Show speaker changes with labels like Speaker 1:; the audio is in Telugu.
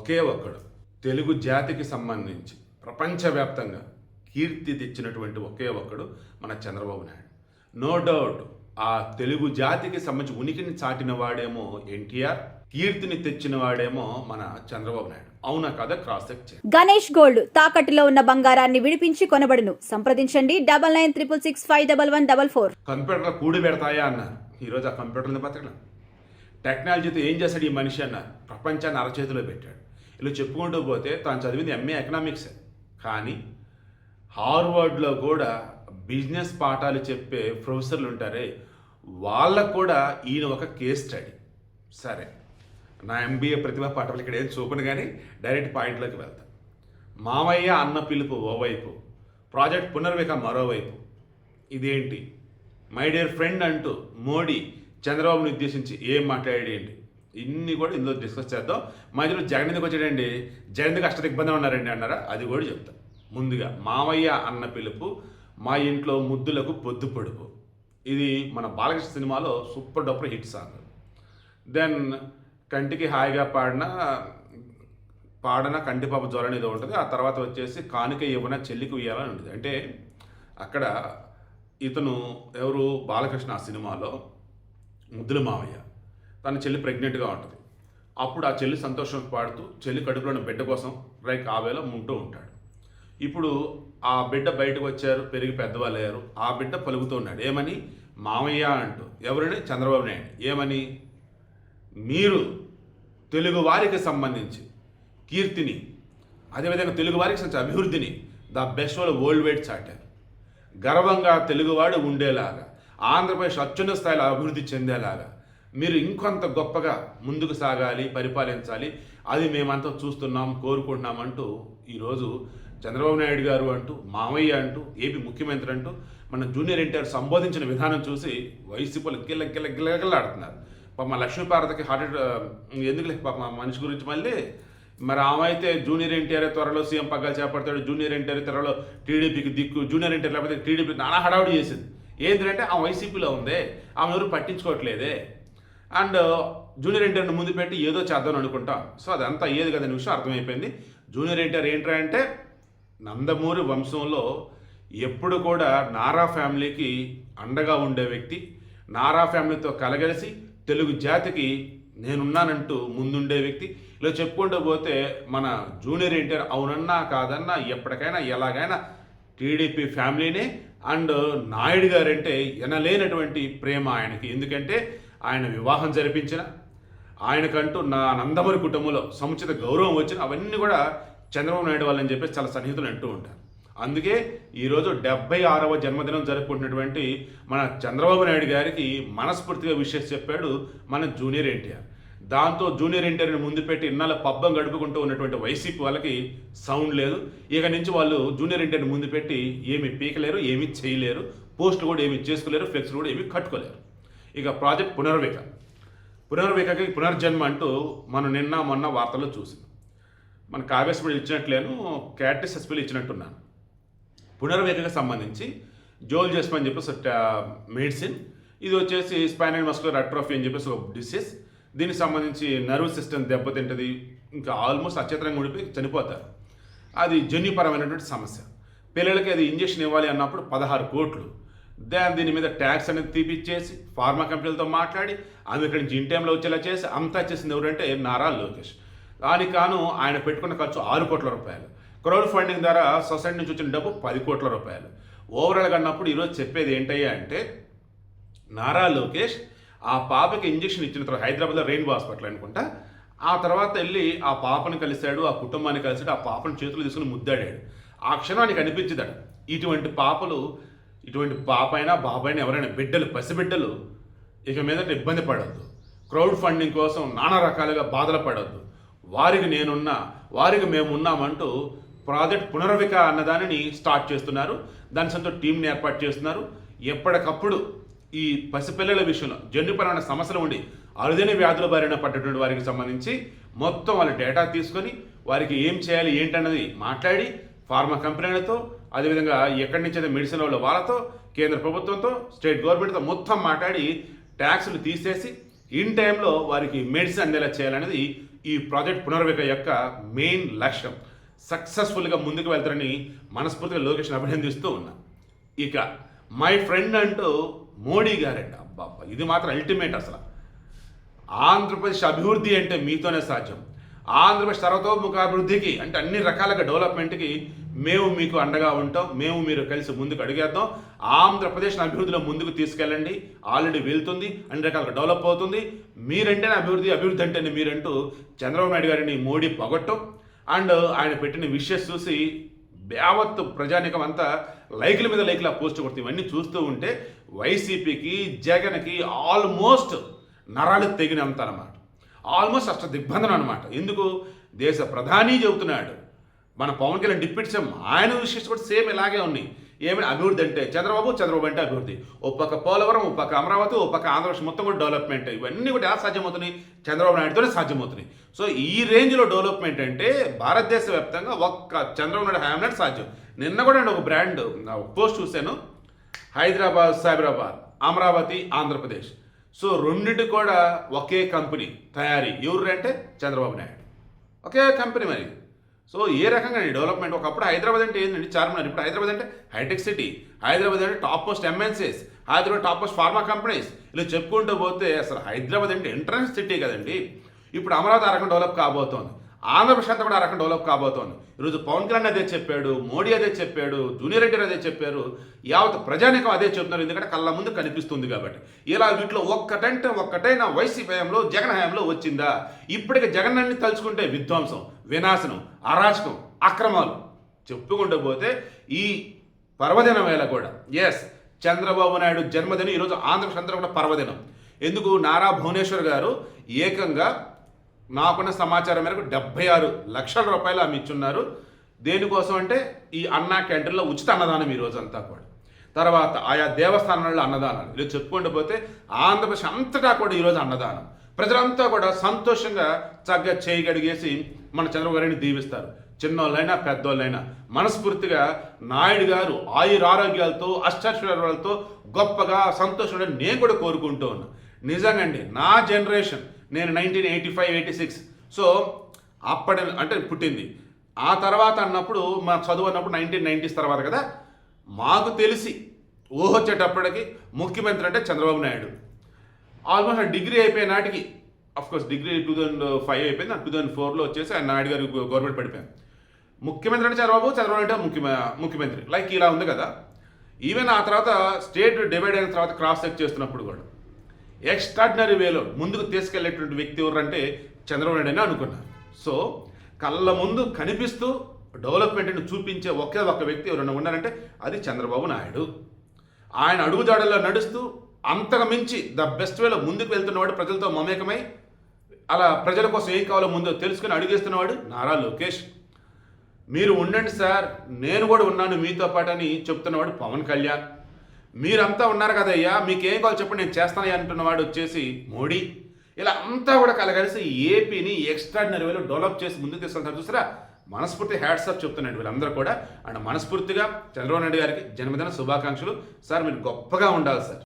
Speaker 1: ఒకే ఒక్కడు తెలుగు జాతికి సంబంధించి ప్రపంచవ్యాప్తంగా కీర్తి తెచ్చినటువంటి ఒకే ఒక్కడు మన చంద్రబాబు నాయుడు. నో డౌట్ ఆ తెలుగు జాతికి సంబంధించి ఉనికిని చాటిన వాడేమో ఎన్టీఆర్, కీర్తిని తెచ్చిన వాడేమో మన చంద్రబాబు నాయుడు. అవునా కదా? క్రాస్ చెక్ చేయండి.
Speaker 2: గణేష్ గోల్డ్ తాకట్టులో ఉన్న బంగారాన్ని విడిపించి కొనబడును. సంప్రదించండి 9966651144.
Speaker 1: కంప్యూటర్లో కూడి పెడతాయా అన్నారు. ఈరోజు ఆ కంప్యూటర్ని బతకడం టెక్నాలజీతో ఏం చేశాడు ఈ మనిషి అన్నారు. ప్రపంచాన్ని అరచేతిలో పెట్టాడు. ఇలా చెప్పుకుంటూ పోతే తాను చదివింది ఎంఏ ఎకనామిక్స్, కానీ హార్వర్డ్లో కూడా బిజినెస్ పాఠాలు చెప్పే ప్రొఫెసర్లు ఉంటారే, వాళ్ళకు కూడా ఈయన ఒక కేస్ స్టడీ. సరే, నా ఎంబీఏ ప్రతిభా పాఠాలు ఇక్కడ ఏం చూపను, కానీ డైరెక్ట్ పాయింట్లోకి వెళ్తాను. మామయ్య అన్న పిలుపు ఓవైపు, ప్రాజెక్ట్ పునర్విక మరోవైపు. ఇదేంటి మై డియర్ ఫ్రెండ్ అంటూ మోడీ చంద్రబాబుని ఉద్దేశించి ఏం మాట్లాడేయండి, ఇన్ని కూడా ఇందులో డిస్కస్ చేద్దాం. మధ్యలో జగన్ ఎందుకు వచ్చాడండి, జగన్కి అష్ట దిగ్బంధం ఉన్నారండి అన్నారా, అది కూడా చెప్తాం. ముందుగా మామయ్య అన్న పిలుపు, మా ఇంట్లో ముద్దులకు పొద్దు పొడుపు. ఇది మన బాలకృష్ణ సినిమాలో super duper hit song. Then కంటికి హాయిగా పాడన కంటిపాప జ్వరం ఏదో ఉంటుంది. ఆ తర్వాత వచ్చేసి కానుక ఇవ్వన చెల్లికి ఇవ్వాలని ఉంటుంది. అంటే అక్కడ ఇతను ఎవరు, బాలకృష్ణ ఆ సినిమాలో ముద్దుల మామయ్య, తన చెల్లి ప్రెగ్నెంట్గా ఉంటుంది. అప్పుడు ఆ చెల్లి సంతోషం పాడుతూ చెల్లి కడుపులోని బిడ్డ కోసం ఆ వేళ ఉంటూ ఉంటాడు. ఇప్పుడు ఆ బిడ్డ బయటకు వచ్చారు, పెరిగి పెద్దవాళ్ళు అయ్యారు. ఆ బిడ్డ పలుకుతూ ఉన్నాడు ఏమని, మామయ్య అంటూ. ఎవరిని? చంద్రబాబు నాయుడు. ఏమని, మీరు తెలుగు వారికి సంబంధించి కీర్తిని, అదేవిధంగా తెలుగు వారికి సంబంధించి అభివృద్ధిని ద బెస్ట్ వాళ్ళు వరల్డ్ వైడ్ చాటారు. గర్వంగా తెలుగువాడు ఉండేలాగా, ఆంధ్రప్రదేశ్ అత్యున్నత స్థాయిలో అభివృద్ధి చెందేలాగా మీరు ఇంకొంత గొప్పగా ముందుకు సాగాలి, పరిపాలించాలి, అది మేమంతా చూస్తున్నాం, కోరుకుంటున్నామంటూ ఈరోజు చంద్రబాబు నాయుడు గారు అంటూ, మామయ్య అంటూ, ఏపీ ముఖ్యమంత్రి అంటూ మన జూనియర్ ఎన్టీఆర్ సంబోధించిన విధానం చూసి వైసీపీలు గిల్లగిల్లగిల్లగిల్లాడుతున్నారు. పాప మా లక్ష్మీపార్వతికి ఎందుకు లేక పాప మనిషి గురించి మళ్ళీ మరి ఆమె అయితే జూనియర్ ఎన్టీఆర్ త్వరలో సీఎం పగ్గాలు చేపడతాడు, జూనియర్ ఎన్టీఆర్ త్వరలో టీడీపీకి దిక్కు, జూనియర్ ఎన్టీఆర్ లేకపోతే టీడీపీకి నానా హడావుడి చేసింది. ఏంటంటే ఆ వైసీపీలో ఉందే, ఆమె ఎవరు పట్టించుకోవట్లేదే, అండ్ జూనియర్ ఎన్టీఆర్ని ముందు పెట్టి ఏదో చేద్దాం అనుకుంటాం. సో అదంతా ఏది కదని విషయం అర్థమైపోయింది. జూనియర్ ఎన్టీఆర్ ఏంటంటే నందమూరి వంశంలో ఎప్పుడు కూడా నారా ఫ్యామిలీకి అండగా ఉండే వ్యక్తి, నారా ఫ్యామిలీతో కలగలిసి తెలుగు జాతికి నేనున్నానంటూ ముందుండే వ్యక్తి. ఇలా చెప్పుకుంటూ పోతే మన జూనియర్ ఎన్టీఆర్ అవునన్నా కాదన్నా ఎప్పటికైనా ఎలాగైనా టీడీపీ ఫ్యామిలీనే. అండ్ నాయుడు గారంటే ఎనలేనటువంటి ప్రేమ ఆయనకి. ఎందుకంటే ఆయన వివాహం జరిపించిన, ఆయనకంటూ నా నందమూరి కుటుంబంలో సముచిత గౌరవం వచ్చిన, అవన్నీ కూడా చంద్రబాబు నాయుడు వాళ్ళని చెప్పేసి చాలా సన్నిహితులు అంటూ ఉంటారు. అందుకే ఈరోజు 76వ జన్మదినం జరుపుకుంటున్నటువంటి మన చంద్రబాబు నాయుడు గారికి మనస్ఫూర్తిగా విషెస్ చెప్పాడు మన జూనియర్ ఎన్టీఆర్. దాంతో జూనియర్ ఎన్టీఆర్ని ముందు పెట్టి ఇన్నాళ్ళ పబ్బం గడుపుకుంటూ ఉన్నటువంటి వైసీపీ వాళ్ళకి సౌండ్ లేదు. ఇక నుంచి వాళ్ళు జూనియర్ ఎన్టీఆర్ని ముందు పెట్టి ఏమీ పీకలేరు, ఏమీ చేయలేరు, పోస్టులు కూడా ఏమీ చేసుకోలేరు, ఫ్లెక్స్లు కూడా ఏమీ కట్టుకోలేరు. ఇక ప్రాజెక్ట్ పునర్వికకి పునర్జన్మ అంటూ మనం నిన్న మొన్న వార్తల్లో చూసాం. మన కావ్యస్పడి ఇచ్చినట్లేను, క్యాటరీ సస్పెల్ ఇచ్చినట్టున్నాను. పునర్వికకి సంబంధించి జోల్ జెస్మా అని చెప్పేసి మెడిసిన్, ఇది వచ్చేసి స్పైనల్ మస్కులర్ అట్రోఫీ అని చెప్పేసి ఒక డిసీజ్. దీనికి సంబంధించి నర్వ్ సిస్టమ్ దెబ్బతింటుంది, ఇంకా ఆల్మోస్ట్ అచేతనంగా ఉండిపోయి చనిపోతారు. అది జన్యుపరమైనటువంటి సమస్య. పిల్లలకి అది ఇంజక్షన్ ఇవ్వాలి అన్నప్పుడు 16 కోట్లు. దీని మీద ట్యాక్స్ అనేది తీపిచ్చేసి ఫార్మా కంపెనీలతో మాట్లాడి అందుకని నుంచి ఇన్ టైంలో వచ్చేలా చేసి అంతా చేసింది ఎవరంటే నారా లోకేష్. దానికి కాను ఆయన పెట్టుకున్న ఖర్చు 6 కోట్ల రూపాయలు. క్రౌడ్ ఫండింగ్ ద్వారా సొసైటీ నుంచి వచ్చిన డబ్బు 10 కోట్ల రూపాయలు. ఓవరాల్గా అన్నప్పుడు ఈరోజు చెప్పేది ఏంటయ్యా అంటే, నారా లోకేష్ ఆ పాపకి ఇంజక్షన్ ఇచ్చిన తర్వాత హైదరాబాద్లో రెయిన్బో హాస్పిటల్ అనుకుంటా, ఆ తర్వాత వెళ్ళి ఆ పాపని కలిశాడు, ఆ కుటుంబాన్ని కలిసాడు, ఆ పాపను చేతులు తీసుకుని ముద్దాడాడు. ఆ క్షణానికి అనిపించిందట, ఇటువంటి పాపలు, ఇటువంటి పాపైనా బాబైనా ఎవరైనా బిడ్డలు, పసిబిడ్డలు ఇక మీదట ఇబ్బంది పడద్దు, క్రౌడ్ ఫండింగ్ కోసం నానా రకాలుగా బాధలు పడద్దు, వారికి నేనున్నా, వారికి మేమున్నామంటూ ప్రాజెక్ట్ పునర్విక అన్నదానిని స్టార్ట్ చేస్తున్నారు. దాని సొంత టీంని ఏర్పాటు చేస్తున్నారు. ఎప్పటికప్పుడు ఈ పసిపిల్లల విషయంలో జన్యుపరమైన సమస్యలు ఉండి అరుదైన వ్యాధుల బారిన పడ్డటువంటి వారికి సంబంధించి మొత్తం వాళ్ళ డేటా తీసుకొని వారికి ఏం చేయాలి ఏంటన్నది మాట్లాడి ఫార్మా కంపెనీలతో, అదేవిధంగా ఎక్కడి నుంచి అయితే మెడిసిన్ వాళ్ళతో, కేంద్ర ప్రభుత్వంతో, స్టేట్ గవర్నమెంట్తో మొత్తం మాట్లాడి ట్యాక్సులు తీసేసి ఇన్ టైంలో వారికి మెడిసిన్ అందేలా చేయాలనేది ఈ ప్రాజెక్ట్ పునర్విక యొక్క మెయిన్ లక్ష్యం. సక్సెస్ఫుల్గా ముందుకు వెళ్తారని మనస్ఫూర్తిగా లోకేష్ని అభినందిస్తూ ఉన్నా. ఇక మై ఫ్రెండ్ అంటూ మోడీ గారంట. అబ్బా, ఇది మాత్రం అల్టిమేట్. అసలు ఆంధ్రప్రదేశ్ అభివృద్ధి అంటే మీతోనే సాధ్యం. ఆంధ్రప్రదేశ్ సర్వతోముఖాభివృద్ధికి అంటే అన్ని రకాలుగా డెవలప్మెంట్కి మేము మీకు అండగా ఉంటాం, మేము మీరు కలిసి ముందుకు అడిగేద్దాం. ఆంధ్రప్రదేశ్ అభివృద్ధిలో ముందుకు తీసుకెళ్ళండి. ఆల్రెడీ వెళ్తుంది, అన్ని రకాలుగా డెవలప్ అవుతుంది. మీరంటేనే అభివృద్ధి, అభివృద్ధి అంటేనే మీరంటూ చంద్రబాబు నాయుడు గారిని మోడీ పొగట్టం. అండ్ ఆయన పెట్టిన విషయస్ చూసి యావత్తు ప్రజానికం అంతా లైకుల మీద లైకుల పోస్ట్ కొడుతుంది. ఇవన్నీ చూస్తూ ఉంటే వైసీపీకి జగన్కి ఆల్మోస్ట్ నరాలు తెగినంత అనమాట. ఆల్మోస్ట్ అష్ట దిగ్బంధనం అనమాట. ఎందుకు? దేశ ప్రధాని చెబుతున్నాడు, మన పవన్ కళ్యాణ్ డిప్యూటీ సీఎం ఆయన విషయస్ కూడా సేమ్ ఇలాగే ఉన్నాయి. ఏమైనా అభివృద్ధి అంటే చంద్రబాబు అంటే అభివృద్ధి. ఓ పక్క పోలవరం, ఓ పక్క అమరావతి, ఓ పక్క ఆంధ్రప్రదేశ్ మొత్తం కూడా డెవలప్మెంట్. ఇవన్నీ కూడా ఎలా సాధ్యమవుతున్నాయి? చంద్రబాబు నాయుడుతోనే సాధ్యమవుతున్నాయి. సో ఈ రేంజ్లో డెవలప్మెంట్ అంటే భారతదేశ వ్యాప్తంగా ఒక్క చంద్రబాబు నాయుడు హ్యామ్లెట్ సాధ్యం. నిన్న కూడా నేను ఒక బ్రాండ్ పోస్ట్ చూశాను, హైదరాబాద్ సైబరాబాద్, అమరావతి ఆంధ్రప్రదేశ్. సో రెండింటి కూడా ఒకే కంపెనీ తయారీ. ఎవరు అంటే చంద్రబాబు నాయుడు, ఒకే కంపెనీ. మరి సో ఏ రకంగా డెవలప్మెంట్? ఒకప్పుడు హైదరాబాద్ అంటే ఏంటండి చార్మినార్, ఇప్పుడు హైదరాబాద్ అంటే హైటెక్ సిటీ, హైదరాబాద్ అంటే top most MNCs, Hyderabad top most pharma companies. ఇలా చెప్పుకుంటూ పోతే అసలు హైదరాబాద్ అంటే ఎంట్రన్స్ సిటీ కదండి. ఇప్పుడు అమరావతి ఆ రకం డెవలప్ కాబోతోంది, ఆంధ్రప్రదేశ్ అంతా కూడా ఆ రకం డెవలప్ కాబోతోంది. ఈరోజు పవన్ కళ్యాణ్ అదే చెప్పాడు, మోడీ అదే చెప్పాడు, జూనియర్ ఎన్టీఆర్ అదే చెప్పారు, యావత్ ప్రజానికం అదే చెప్తున్నారు. ఎందుకంటే కళ్ళ ముందు కనిపిస్తుంది కాబట్టి. ఇలా వీటిలో ఒక్కటైనా వైసీపీ హయాంలో, జగన్ హయాంలో వచ్చిందా? ఇప్పటికి జగన్ అన్ని తలుచుకుంటే విధ్వంసం, వినాశనం, అరాచకం, అక్రమాలు చెప్పుకుంటూ పోతే ఈ పర్వదినం వేళ కూడా చంద్రబాబు నాయుడు జన్మదినం ఈరోజు ఆంధ్రప్రదేశ్ అంతా కూడా పర్వదినం. ఎందుకు? నారా భువనేశ్వర్ గారు ఏకంగా నాకున్న సమాచారం మేరకు 76 లక్షల రూపాయలు ఆమె ఇచ్చున్నారు. దేనికోసం అంటే ఈ అన్నా క్యాంటీన్లో ఉచిత అన్నదానం ఈ రోజంతా కూడా. తర్వాత ఆయా దేవస్థానాల్లో అన్నదానాలు. ఇలా చెప్పుకుంటూ పోతే ఆంధ్రప్రదేశ్ అంతటా కూడా ఈరోజు అన్నదానం. ప్రజలంతా కూడా సంతోషంగా చక్కగా చేయగడిగేసి మన చంద్రబాబు గారిని దీవిస్తారు. చిన్నోళ్ళైనా పెద్దోళ్ళైనా మనస్ఫూర్తిగా నాయుడు గారు ఆయురారోగ్యాలతో అష్టైశ్వర్యాలతో గొప్పగా సంతోషంగా నేను కూడా కోరుకుంటూ ఉన్నా. నిజంగా అండి, నా జనరేషన్, నేను 1985-86 సో అప్పటి అంటే పుట్టింది. ఆ తర్వాత అన్నప్పుడు మా చదువు అన్నప్పుడు 1990s తర్వాత కదా. మాకు తెలిసి వచ్చేటప్పటికి ముఖ్యమంత్రి అంటే చంద్రబాబు నాయుడు. ఆల్మోస్ట్ డిగ్రీ అయిపోయే నాటికి, అఫ్కోర్స్ డిగ్రీ 2005 అయిపోయింది, 2004లో వచ్చేసి ఆయన నాయుడు గారు గవర్నమెంట్ పడిపోయాను. ముఖ్యమంత్రి అంటే చంద్రబాబు అంటే ముఖ్యమంత్రి లైక్ ఇలా ఉంది కదా. ఈవెన్ ఆ తర్వాత స్టేట్ డివైడ్ అయిన తర్వాత క్రాస్ చెక్ చేస్తున్నప్పుడు కూడా ఎక్స్ట్రాడినరీ వేలో ముందుకు తీసుకెళ్లేటువంటి వ్యక్తి ఎవరంటే చంద్రబాబు నాయుడు అని అనుకున్నారు. సో కళ్ళ ముందు కనిపిస్తూ డెవలప్మెంట్ని చూపించే ఒకే ఒక్క వ్యక్తి ఎవరైనా ఉన్నారంటే అది చంద్రబాబు నాయుడు. ఆయన అడుగుదాడల్లో నడుస్తూ అంతకు మించి ద బెస్ట్ వేలో ముందుకు వెళ్తున్నవాడు, ప్రజలతో మమేకమై అలా ప్రజల కోసం ఏం కావాలో ముందు తెలుసుకుని అడుగేస్తున్నవాడు నారా లోకేష్. మీరు ఉండండి సార్, నేను కూడా ఉన్నాను మీతో పాటు అని చెప్తున్నవాడు పవన్ కళ్యాణ్. మీరంతా ఉన్నారు కదయ్యా, మీకేం కావాలి చెప్పండి నేను చేస్తానయ్యా అంటున్నవాడు వచ్చేసి మోడీ. ఇలా అంతా కూడా కలగలిసి ఏపీని ఎక్స్ట్రాడినరీ వేలో డెవలప్ చేసి ముందుకు తీసుకెళ్తారు. చూసారా, మనస్ఫూర్తి హ్యాట్సాప్ చెప్తున్నాడు వీళ్ళందరూ కూడా. అండ్ మనస్ఫూర్తిగా చంద్రబాబు నాయుడు గారికి జన్మదిన శుభాకాంక్షలు సార్. మీరు గొప్పగా ఉండాలి సార్.